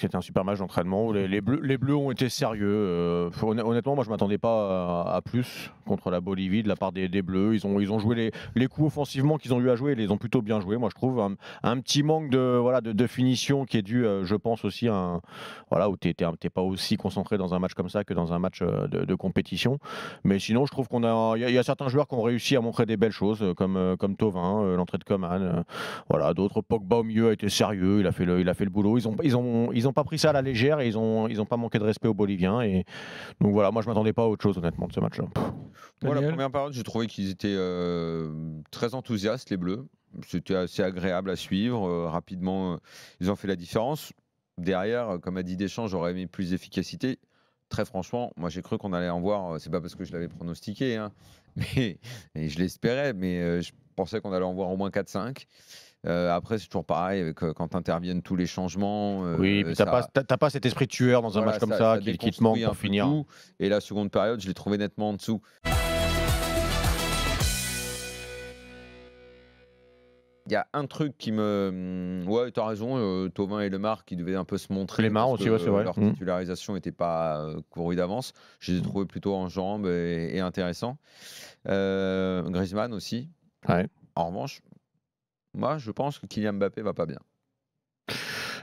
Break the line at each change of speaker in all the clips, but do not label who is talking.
c'était un super match d'entraînement où les Bleus ont été sérieux. Honnêtement, moi je m'attendais pas à plus contre la Bolivie de la part des Bleus. Ils ont joué les coups offensivement qu'ils ont eu à jouer, ils les ont plutôt bien joués. Moi je trouve un petit manque de finition qui est dû, je pense aussi, où t'es pas aussi concentré dans un match comme ça que dans un match de compétition. Mais sinon, je trouve il y a certains joueurs qui ont réussi à montrer des belles choses, comme Thauvin, l'entrée de Coman. D'autres, Pogba au milieu a été sérieux, il a fait le boulot. Ils ont pas pris ça à la légère et ils ont pas manqué de respect aux Boliviens. Et donc voilà, moi je m'attendais pas à autre chose honnêtement de ce match-là.
Moi, la première période, j'ai trouvé qu'ils étaient très enthousiastes, les Bleus. C'était assez agréable à suivre. Rapidement, ils ont fait la différence. Derrière, comme a dit Deschamps, j'aurais aimé plus d'efficacité. Très franchement, moi j'ai cru qu'on allait en voir. C'est pas parce que je l'avais pronostiqué, hein, et je l'espérais, mais je pensais qu'on allait en voir au moins 4-5. Après, c'est toujours pareil avec, quand interviennent tous les changements.
Oui, t'as pas cet esprit tueur dans un match comme ça qui te manque pour finir.
Tout. Et la seconde période, je l'ai trouvé nettement en dessous. Il y a un truc qui me. Ouais, tu as raison, Thauvin et Lemar qui devaient un peu se montrer.
Lemar aussi, ouais, c'est vrai.
Leur titularisation n'était pas courue d'avance. Je les ai trouvés plutôt en jambes et intéressants. Griezmann aussi.
Ouais.
En revanche, moi, je pense que Kylian Mbappé va pas bien.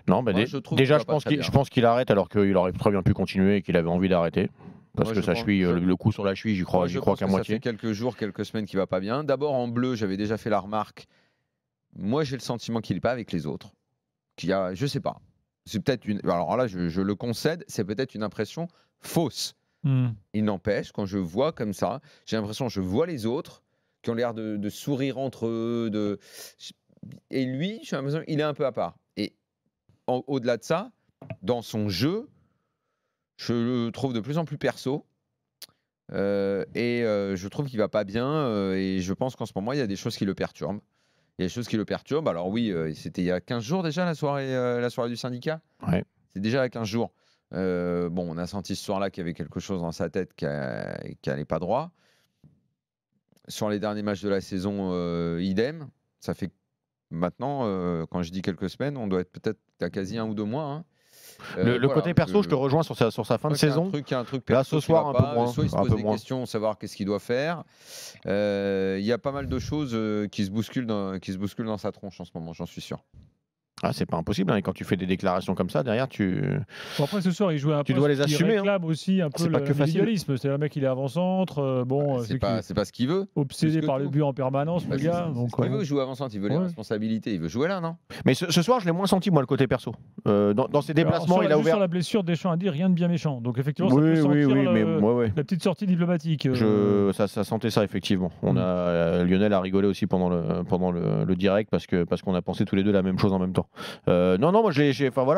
Non, bah déjà, je pense qu'il arrête alors qu'il aurait très bien pu continuer et qu'il avait envie d'arrêter. Parce que le coup sur la cheville, j'y crois qu'à moitié.
Ça fait quelques jours, quelques semaines qu'il va pas bien. D'abord, en bleu, j'avais déjà fait la remarque. Moi, j'ai le sentiment qu'il n'est pas avec les autres. Je sais pas. C'est peut-être alors là, je le concède, c'est peut-être une impression fausse. Il n'empêche, quand je vois comme ça, j'ai l'impression que je vois les autres qui ont l'air de sourire entre eux. Et lui, j'ai l'impression qu'il est un peu à part. Et au-delà de ça, dans son jeu, je le trouve de plus en plus perso. Je trouve qu'il va pas bien. Et je pense qu'en ce moment, il y a des choses qui le perturbent. Il y a des choses qui le perturbent. Alors oui, c'était il y a 15 jours déjà, la soirée du syndicat.
Ouais.
C'est déjà à 15 jours. On a senti ce soir-là qu'il y avait quelque chose dans sa tête qui n'allait pas droit. Sur les derniers matchs de la saison, idem. Ça fait maintenant, quand je dis quelques semaines, on doit être peut-être à quasi 1 ou 2 mois. Hein.
Le côté perso, je te rejoins sur sa fin de saison.
Il y a un truc
là, ce soir, un peu moins.
Soit il se pose des questions, savoir qu'est-ce qu'il doit faire. Il y a pas mal de choses qui se bousculent dans sa tronche en ce moment, j'en suis sûr.
Ah, c'est pas impossible, hein. Et quand tu fais des déclarations comme ça, derrière,
Bon, après, ce soir, il jouait un peu.
Tu dois les assumer.
Il réclame aussi un peu l'individualisme. C'est un mec, il est avant-centre.
C'est pas ce qu'il veut.
Obsédé par le but en permanence, le gars.
Il veut jouer avant-centre, il veut les responsabilités, il veut jouer là, non?
Mais ce soir, je l'ai moins senti, moi, le côté perso. Dans ses déplacements, il a ouvert.
Sur la blessure, Deschamps a dit rien de bien méchant. Donc, effectivement,
oui,
ça peut sentir
mais
la petite sortie diplomatique.
Ça sentait ça, effectivement. Lionel a rigolé aussi pendant le direct parce qu'on a pensé tous les deux la même chose en même temps. Non, moi,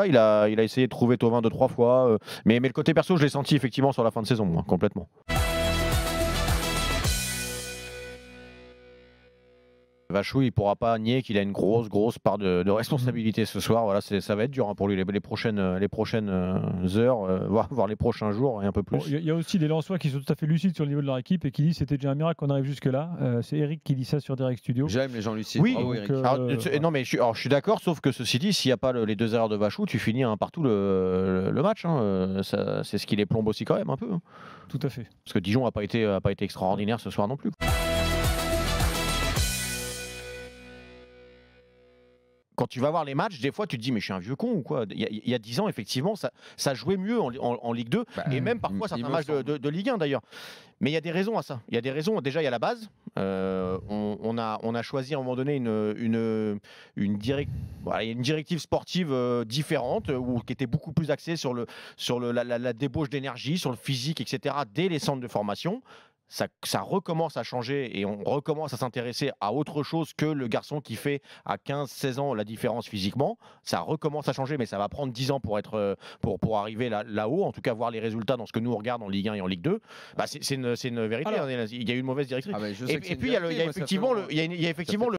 il a essayé de trouver Thauvin 2-3 fois, mais le côté perso, je l'ai senti effectivement sur la fin de saison, moi, complètement. Vachou, il ne pourra pas nier qu'il a une grosse part de responsabilité ce soir. Voilà, ça va être dur pour lui les prochaines heures, voire les prochains jours et un peu plus.
Il y a aussi des Lensois qui sont tout à fait lucides sur le niveau de leur équipe et qui disent que c'était déjà un miracle qu'on arrive jusque-là. C'est Eric qui dit ça sur Direct Studio.
J'aime les gens lucides.
Oui,
bravo, Eric.
Non, mais je suis d'accord, sauf que ceci dit, s'il n'y a pas les 2 erreurs de Vachou, tu finis partout le match. Hein. C'est ce qui les plombe aussi quand même un peu. Hein.
Tout à fait.
Parce que Dijon n'a pas été extraordinaire ce soir non plus. Quand tu vas voir les matchs, des fois, tu te dis, mais je suis un vieux con ou quoi? Il y a 10 ans, effectivement, ça jouait mieux en Ligue 2, et même parfois certains matchs de Ligue 1 d'ailleurs. Mais il y a des raisons à ça. Il y a des raisons. Déjà, il y a la base. On a choisi à un moment donné une directive sportive différente, qui était beaucoup plus axée sur la débauche d'énergie, sur le physique, etc., dès les centres de formation. Ça recommence à changer et on recommence à s'intéresser à autre chose que le garçon qui fait à 15-16 ans la différence physiquement. Ça recommence à changer, mais ça va prendre 10 ans pour arriver là-haut, en tout cas voir les résultats dans ce que nous on regarde en Ligue 1 et en Ligue 2. C'est une vérité. Alors, il y a eu une mauvaise directrice. Et puis il y a effectivement